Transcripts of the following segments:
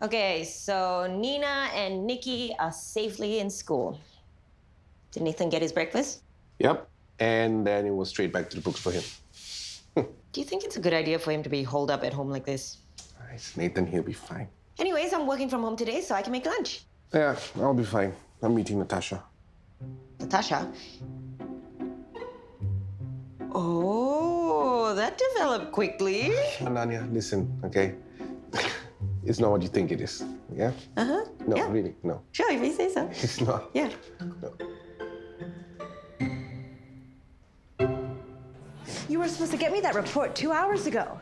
Okay, so Nina and Nikki are safely in school. Did Nathan get his breakfast? Yep. And then it was straight back to the books for him. Do you think it's a good idea for him to be holed up at home like this? It's Nathan, he'll be fine. Anyways, I'm working from home today, so I can make lunch. Yeah, I'll be fine. I'm meeting Natasha. Natasha? Oh, that developed quickly. Ananya, listen, okay? It's not what you think it is, yeah? Uh-huh. No, yeah. really, no. Sure, if you say so. It's not. Yeah. No. You were supposed to get me that report 2 hours ago.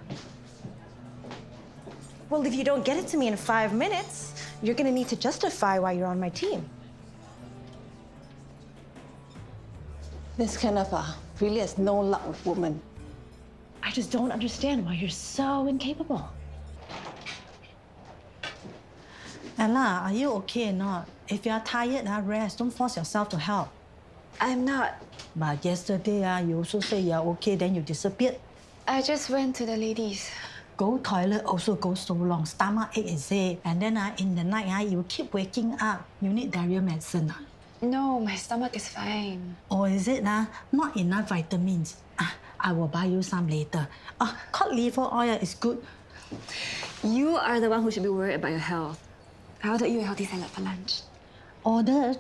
Well, if you don't get it to me in 5 minutes, you're gonna need to justify why you're on my team. This Kenneth really has no luck with women. I just don't understand why you're so incapable. Ella, are you okay or not? If you are tired, rest. Don't force yourself to help. I'm not. But yesterday, you also say you're okay, then you disappeared. I just went to the ladies. Go toilet also go so long. Stomach ache is it? And then in the night, you keep waking up. You need diarrhea medicine. No, my stomach is fine. Or is it not enough vitamins? I will buy you some later. Cod liver oil is good. You are the one who should be worried about your health. I ordered you a healthy salad for lunch. Ordered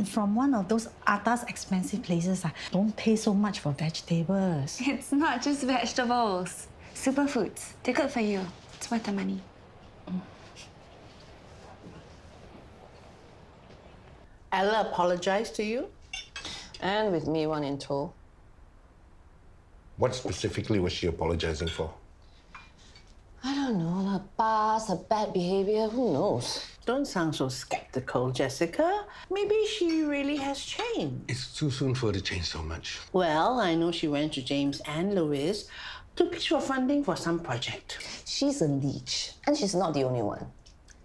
from one of those atas expensive places. Don't pay so much for vegetables. It's not just vegetables. Superfoods. They're good for you. It's worth the money. Ella apologized to you? And with me one in tow. What specifically was she apologizing for? I don't know, her past, her bad behavior, who knows? Don't sound so skeptical, Jessica. Maybe she really has changed. It's too soon for her to change so much. Well, I know she went to James and Louis to pitch for funding for some project. She's a leech, and she's not the only one.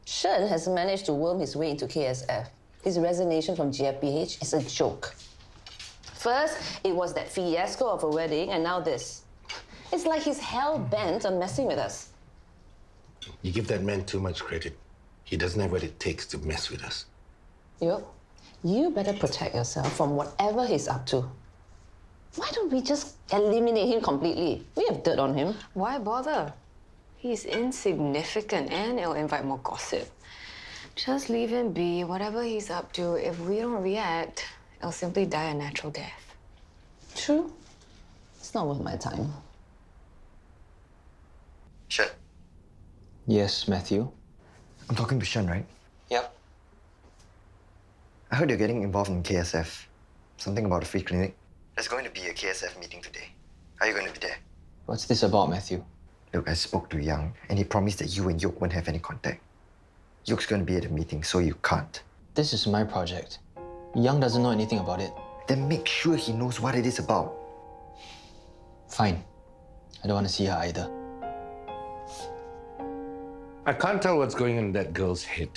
Shen has managed to worm his way into KSF. His resignation from GFPH is a joke. First, it was that fiasco of a wedding, and now this. It's like he's hell-bent on messing with us. You give that man too much credit. He doesn't have what it takes to mess with us. Yup. You better protect yourself from whatever he's up to. Why don't we just eliminate him completely? We have dirt on him. Why bother? He's insignificant and it'll invite more gossip. Just leave him be, whatever he's up to. If we don't react, it'll simply die a natural death. True. It's not worth my time. Shen. Yes, Matthew? I'm talking to Shen, right? Yep. I heard you're getting involved in KSF. Something about a free clinic. There's going to be a KSF meeting today. Are you going to be there? What's this about, Matthew? Look, I spoke to Young, and he promised that you and Yoke won't have any contact. Yoke's going to be at the meeting, so you can't. This is my project. Young doesn't know anything about it. Then make sure he knows what it is about. Fine. I don't want to see her either. I can't tell what's going on in that girl's head.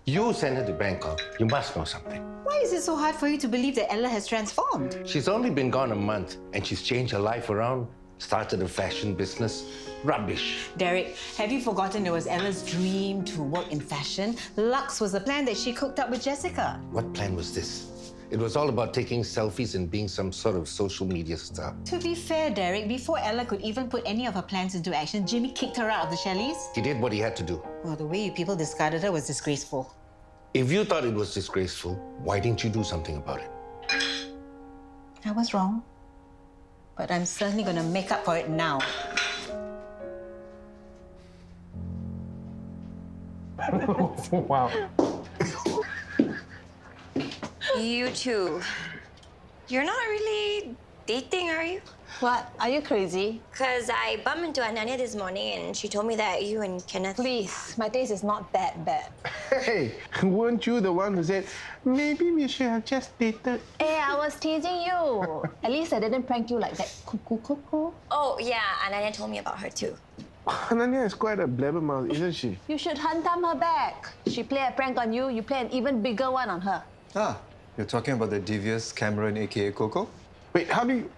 You sent her to Bangkok. You must know something. Why is it so hard for you to believe that Ella has transformed? She's only been gone a month, and she's changed her life around. Started a fashion business. Rubbish. Derek, have you forgotten it was Ella's dream to work in fashion? Lux was the plan that she cooked up with Jessica. What plan was this? It was all about taking selfies and being some sort of social media star. To be fair, Derek, before Ella could even put any of her plans into action, Jimmy kicked her out of the Shelleys. He did what he had to do. Well, the way you people discarded her was disgraceful. If you thought it was disgraceful, why didn't you do something about it? I was wrong. But I'm certainly going to make up for it now. Wow. You two. You're not really dating, are you? What? Are you crazy? Because I bumped into Ananya this morning and she told me that you and Kenneth... Please, my taste is not that bad. Hey, weren't you the one who said, maybe we should have just dated? Hey, I was teasing you. At least I didn't prank you like that. Cuckoo. Oh, yeah, Ananya told me about her too. Ananya is quite a blabbermouth, isn't she? You should hunt down her back. She played a prank on you, you play an even bigger one on her. Ah, you're talking about the devious Cameron, aka Coco? Wait, how do you...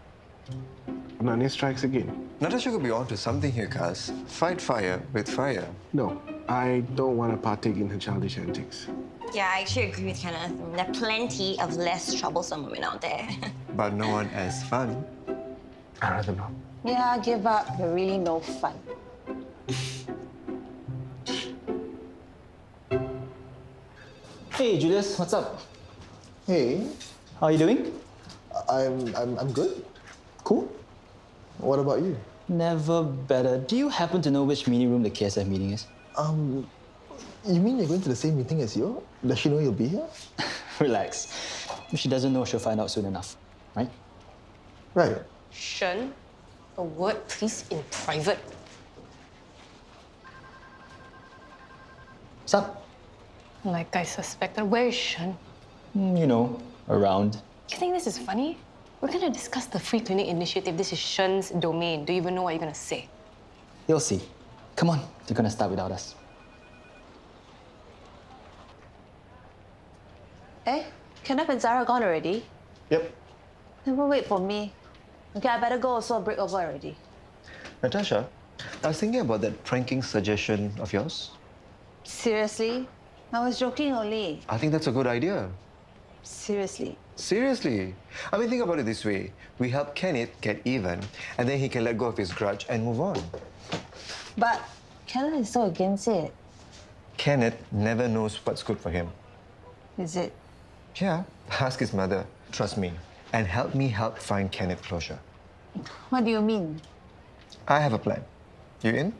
Narnia strikes again. Natasha could be onto something here, Kaz. Fight fire with fire. No, I don't want to partake in her childish antics. Yeah, I actually agree with Kenneth. There are plenty of less troublesome women out there. But no one as fun. I'd rather not. Yeah, give up. You're really no fun. Hey, Julius, what's up? Hey, How are you doing? I'm good. Cool. What about you? Never better. Do you happen to know which mini room the KSF meeting is? You mean you're going to the same meeting as you? Does she know you'll be here? Relax. If she doesn't know, she'll find out soon enough, right? Right. Shen, a word please in private. What's up? Like I suspected. Where is Shen? You know, around. You think this is funny? We're gonna discuss the free clinic initiative. This is Shen's domain. Do you even know what you're gonna say? You'll see. Come on, you're gonna start without us. Eh? Kenneth and Zara gone already? Yep. Never wait for me. Okay, I better go also. Break over already. Natasha, I was thinking about that pranking suggestion of yours. Seriously? I was joking only. I think that's a good idea. Seriously. Seriously. I mean, think about it this way. We help Kenneth get even, and then he can let go of his grudge and move on. But Kenneth is so against it. Kenneth never knows what's good for him. Is it? Yeah, ask his mother. Trust me. And help me help find Kenneth closure. What do you mean? I have a plan. You in?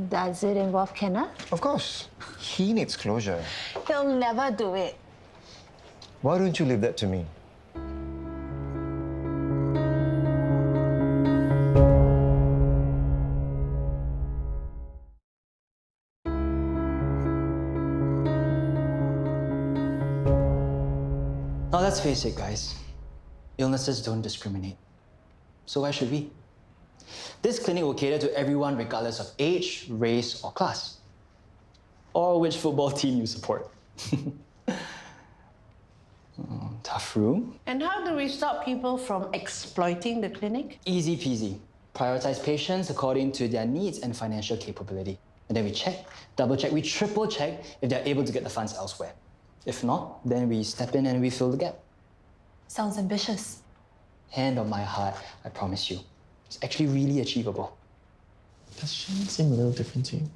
Does it involve Kenneth? Of course. He needs closure. He'll never do it. Why don't you leave that to me? Now let's face it, guys. Illnesses don't discriminate. So why should we? This clinic will cater to everyone regardless of age, race, or class. Or which football team you support. Tough room. And how do we stop people from exploiting the clinic? Easy peasy. Prioritize patients according to their needs and financial capability. And then we check, double check, we triple check if they're able to get the funds elsewhere. If not, then we step in and we fill the gap. Sounds ambitious. Hand on my heart, I promise you. It's actually really achievable. Does she seem a little different to you?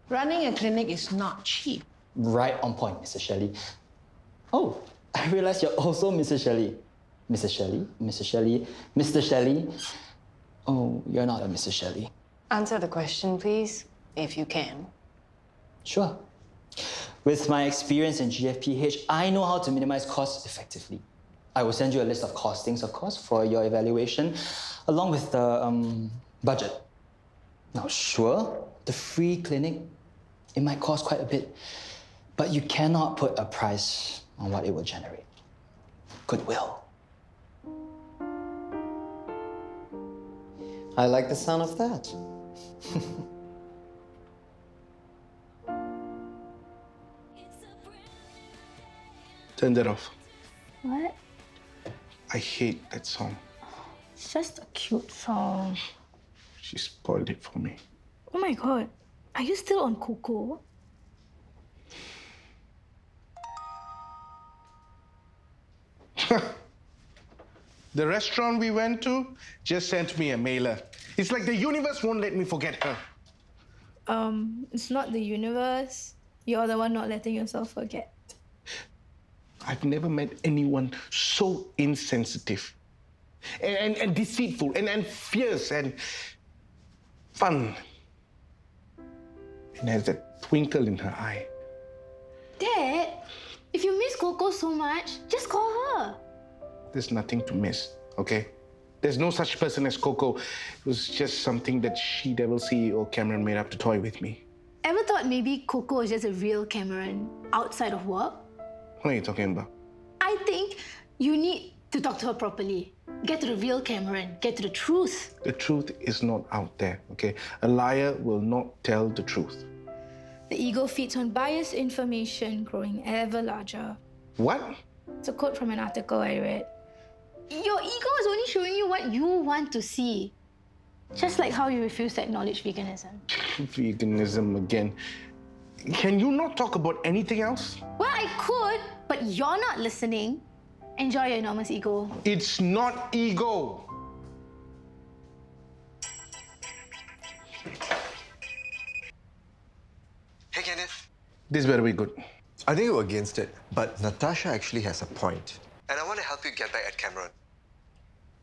Running a clinic is not cheap. Right on point, Mrs. Shelley. Oh, I realize you're also Mrs. Shelley. Mrs. Shelley, Mrs. Shelley, Mr. Shelley. Oh, you're not a Mrs. Shelley. Answer the question, please, if you can. Sure. With my experience in GFPH, I know how to minimize costs effectively. I will send you a list of costings, of course, for your evaluation, along with the budget. Now, sure, the free clinic, it might cost quite a bit, but you cannot put a price on what it will generate. Goodwill. I like the sound of that. Turn that off. What? I hate that song. It's just a cute song. She spoiled it for me. Oh my god. Are you still on Coco? The restaurant we went to just sent me a mailer. It's like the universe won't let me forget her. It's not the universe. You're the one not letting yourself forget. I've never met anyone so insensitive and deceitful and fierce and fun. And has that twinkle in her eye. Dad, if you miss Coco so much, just call her. There's nothing to miss, okay? There's no such person as Coco. It was just something that she-devil CEO Cameron made up to toy with me. Ever thought maybe Coco was just a real Cameron outside of work? What are you talking about? I think you need to talk to her properly. Get to the real Cameron. Get to the truth. The truth is not out there, okay? A liar will not tell the truth. The ego feeds on biased information, growing ever larger. What? It's a quote from an article I read. Your ego is only showing you what you want to see. Just like how you refuse to acknowledge veganism. Veganism again. Can you not talk about anything else? Well, I could, but you're not listening. Enjoy your enormous ego. It's not ego. Hey, Kenneth. This better be good. I think you're against it, but Natasha actually has a point. And I want to help you get back at Cameron.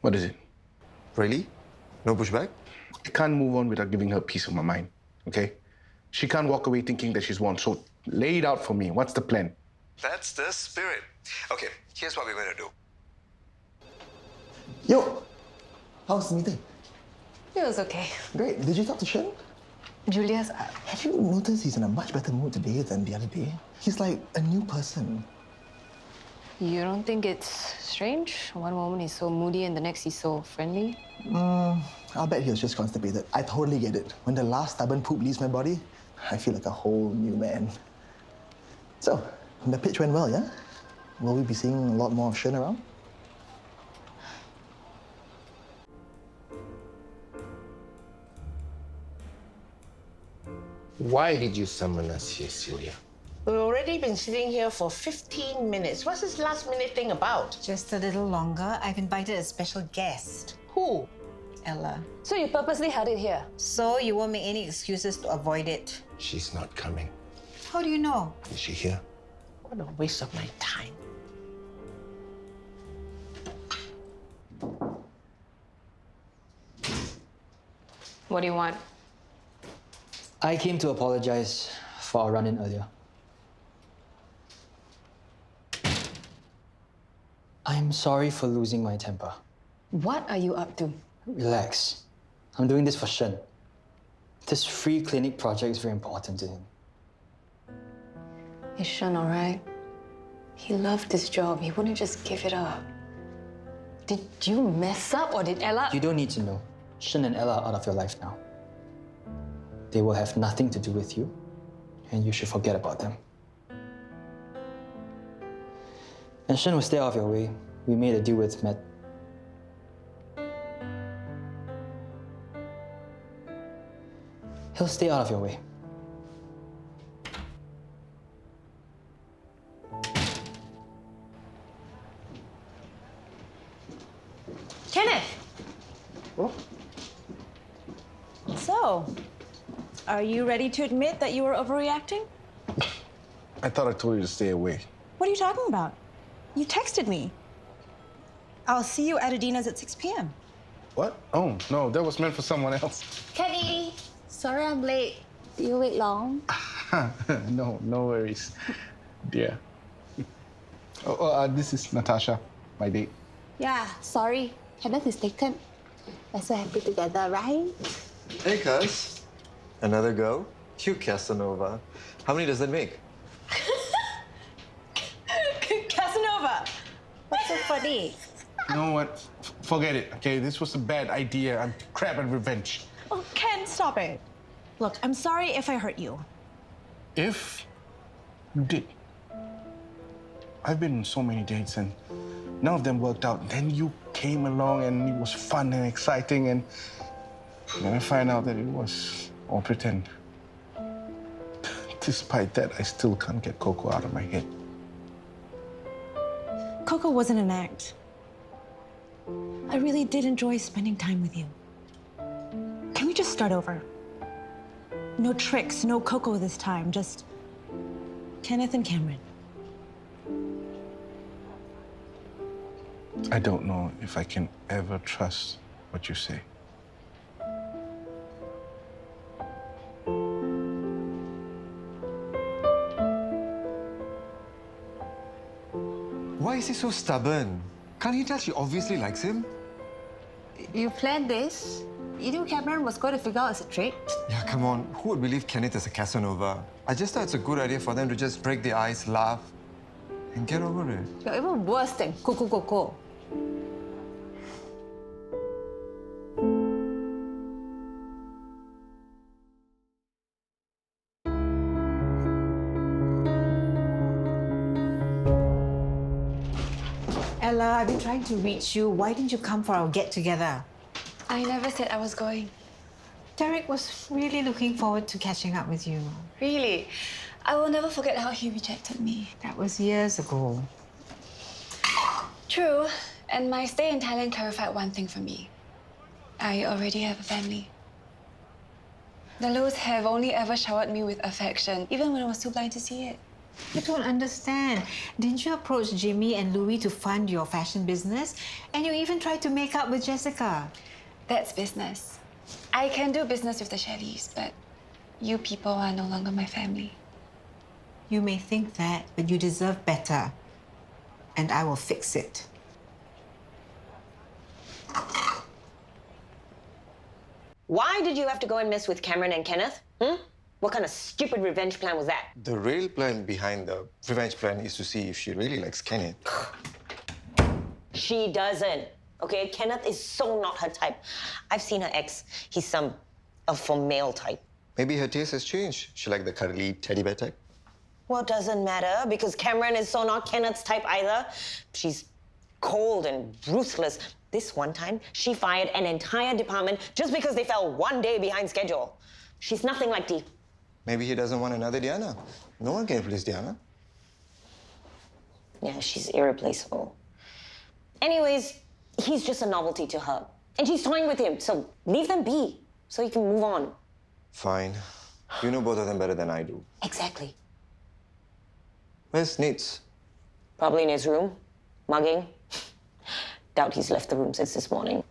What is it? Really? No pushback? I can't move on without giving her a piece of my mind, okay? She can't walk away thinking that she's won, so lay it out for me. What's the plan? That's the spirit. Okay, here's what we're going to do. Yo, how's the meeting? It was okay. Great. Did you talk to Shen? Julia's up. Have you noticed he's in a much better mood today than the other day? He's like a new person. You don't think it's strange? One moment he's so moody and the next he's so friendly? I'll bet he was just constipated. I totally get it. When the last stubborn poop leaves my body, I feel like a whole new man. So, the pitch went well, yeah? Will we be seeing a lot more of Shen around? Why did you summon us here, Celia? We've already been sitting here for 15 minutes. What's this last-minute thing about? Just a little longer. I've invited a special guest. Who? Ella. So you purposely had it here? So you won't make any excuses to avoid it. She's not coming. How do you know? Is she here? What a waste of my time. What do you want? I came to apologize for our run-in earlier. I'm sorry for losing my temper. What are you up to? Relax. I'm doing this for Shen. This free clinic project is very important to him. Is Shen all right? He loved this job. He wouldn't just give it up. Did you mess up or did Ella... You don't need to know. Shen and Ella are out of your life now. They will have nothing to do with you, and you should forget about them. And Shen will stay out of your way. We made a deal with Med. He'll stay out of your way. Kenneth! Oh? So, are you ready to admit that you were overreacting? I thought I told you to stay away. What are you talking about? You texted me. I'll see you at Adina's at 6 p.m. What? Oh, no, that was meant for someone else. Kenny, sorry I'm late. Did you wait long? No worries, dear. This is Natasha, my date. Yeah, sorry. Kenneth is taken. We're so happy together, right? Hey, cuz. Another go? You Casanova. How many does that make? Casanova! What's so funny? You know what? Forget it, okay? This was a bad idea. I'm crap at revenge. Oh, Ken, stop it. Look, I'm sorry if I hurt you. If you did. I've been on so many dates and none of them worked out. Then you came along and it was fun and exciting, and then I find out that it was all pretend. Despite that, I still can't get Coco out of my head. Coco wasn't an act. I really did enjoy spending time with you. Can we just start over? No tricks, no Coco this time, just Kenneth and Cameron. I don't know if I can ever trust what you say. Why is he so stubborn? Can't he tell she obviously likes him? You planned this? You knew Cameron was going to figure out it's a trick? Yeah, come on. Who would believe Kenneth is a Casanova? I just thought it's a good idea for them to just break the ice, laugh, and get over it. You're even worse than Coco. Ella, I've been trying to reach you. Why didn't you come for our get-together? I never said I was going. Derek was really looking forward to catching up with you. Really? I will never forget how he rejected me. That was years ago. True, and my stay in Thailand clarified one thing for me. I already have a family. The Lows have only ever showered me with affection, even when I was too blind to see it. I don't understand. Didn't you approach Jimmy and Louis to fund your fashion business? And you even tried to make up with Jessica. That's business. I can do business with the Shelleys, but you people are no longer my family. You may think that, but you deserve better. And I will fix it. Why did you have to go and mess with Cameron and Kenneth? What kind of stupid revenge plan was that? The real plan behind the revenge plan is to see if she really likes Kenneth. She doesn't. Okay, Kenneth is so not her type. I've seen her ex. He's some alpha male type. Maybe her taste has changed. She liked the cuddly teddy bear type. Well, it doesn't matter because Cameron is so not Kenneth's type either. She's cold and ruthless. This one time, she fired an entire department just because they fell one day behind schedule. She's nothing like Dee. Maybe he doesn't want another Diana. No one can replace Diana. Yeah, she's irreplaceable. Anyways, he's just a novelty to her. And she's toying with him, so leave them be so you can move on. Fine. You know both of them better than I do. Exactly. Where's Nate's? Probably in his room, mugging. Doubt he's left the room since this morning.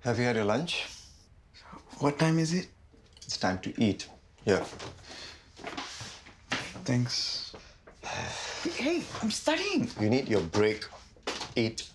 Have you had your lunch? What time is it? It's time to eat. Here. Thanks. Hey, I'm studying. You need your break. Eat.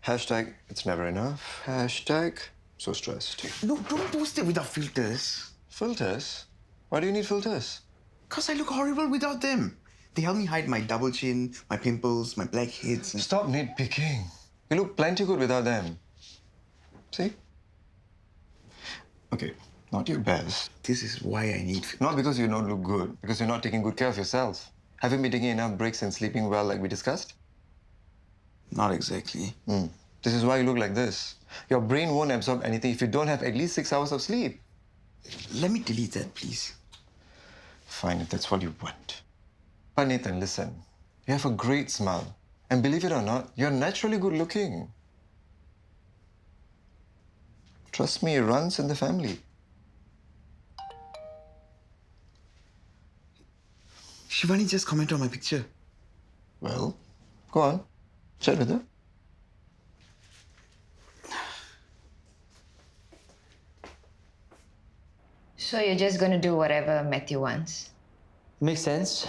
Hashtag, it's never enough. Hashtag, so stressed. No, don't post it without filters. Filters? Why do you need filters? Because I look horrible without them. They help me hide my double chin, my pimples, my blackheads. And... Stop nitpicking. You look plenty good without them. See? Okay, not your best. This is why I need... Not because you don't look good, because you're not taking good care of yourself. Haven't been taking enough breaks and sleeping well like we discussed? Not exactly. This is why you look like this. Your brain won't absorb anything if you don't have at least 6 hours of sleep. Let me delete that, please. Fine, if that's what you want. But Nathan, listen. You have a great smile. And believe it or not, you're naturally good looking. Trust me, it runs in the family. Shivani just commented on my picture. Well, go on. Chat with her. So you're just gonna do whatever Matthew wants? Makes sense.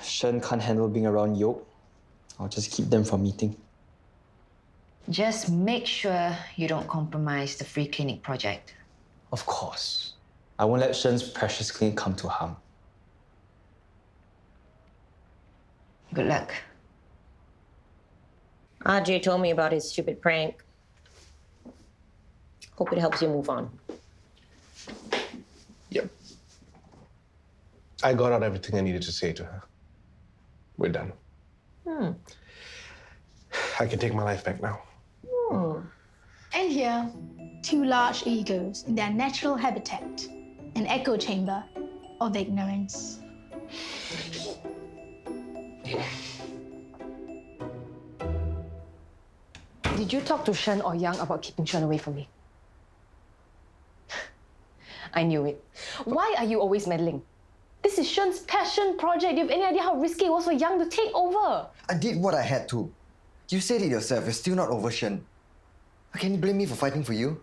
Shen can't handle being around Yoke. I'll just keep them from meeting. Just make sure you don't compromise the free clinic project. Of course. I won't let Shen's precious clinic come to harm. Good luck. RJ told me about his stupid prank. Hope it helps you move on. Yep. I got out everything I needed to say to her. We're done. I can take my life back now. And here, two large egos in their natural habitat, an echo chamber of ignorance. Did you talk to Shen or Yang about keeping Shen away from me? I knew it. Why are you always meddling? This is Shen's passion project. Do you have any idea how risky it was for Yang to take over? I did what I had to. You said it yourself. You're still not over Shen. Can you blame me for fighting for you?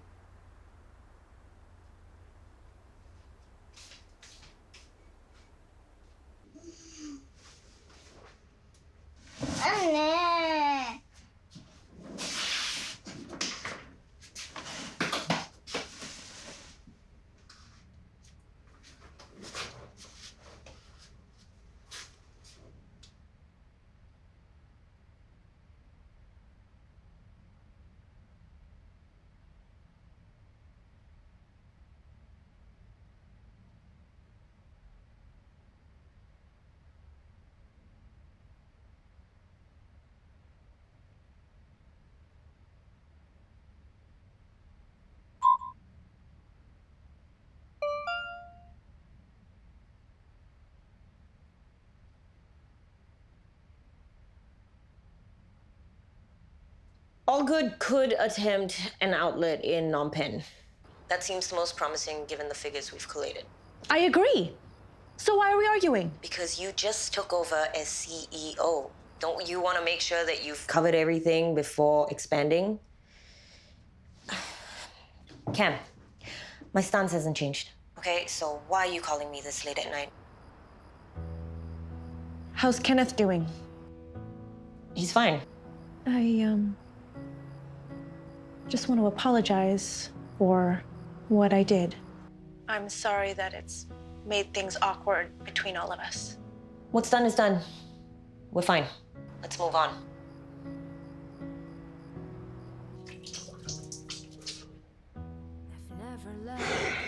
All Good could attempt an outlet in Phnom Penh. That seems the most promising given the figures we've collated. I agree. So why are we arguing? Because you just took over as CEO. Don't you want to make sure that you've covered everything before expanding? Cam, my stance hasn't changed, okay? So why are you calling me this late at night? How's Kenneth doing? He's fine. I just want to apologize for what I did. I'm sorry that it's made things awkward between all of us. What's done is done. We're fine. Let's move on.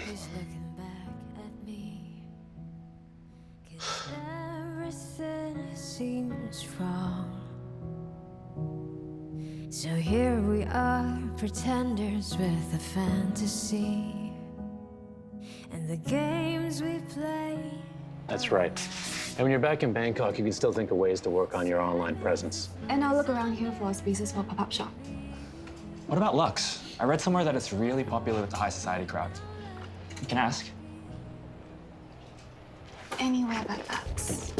He's looking back at me, 'cause everything seems wrong. So here we are, pretenders with a fantasy, and the games we play. That's right. And when you're back in Bangkok, you can still think of ways to work on your online presence. And I'll look around here for spaces for a pop-up shop. What about Lux? I read somewhere that it's really popular with the high society crowd. You can ask. Anywhere but Lux.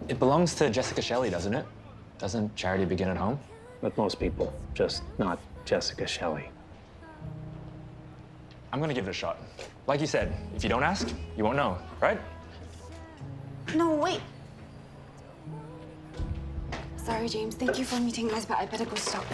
It belongs to Jessica Shelley, doesn't it? Doesn't charity begin at home? With most people, just not Jessica Shelley. I'm gonna give it a shot. Like you said, if you don't ask, you won't know, right? No, wait. Sorry, James. Thank you for meeting us, but I better go stop.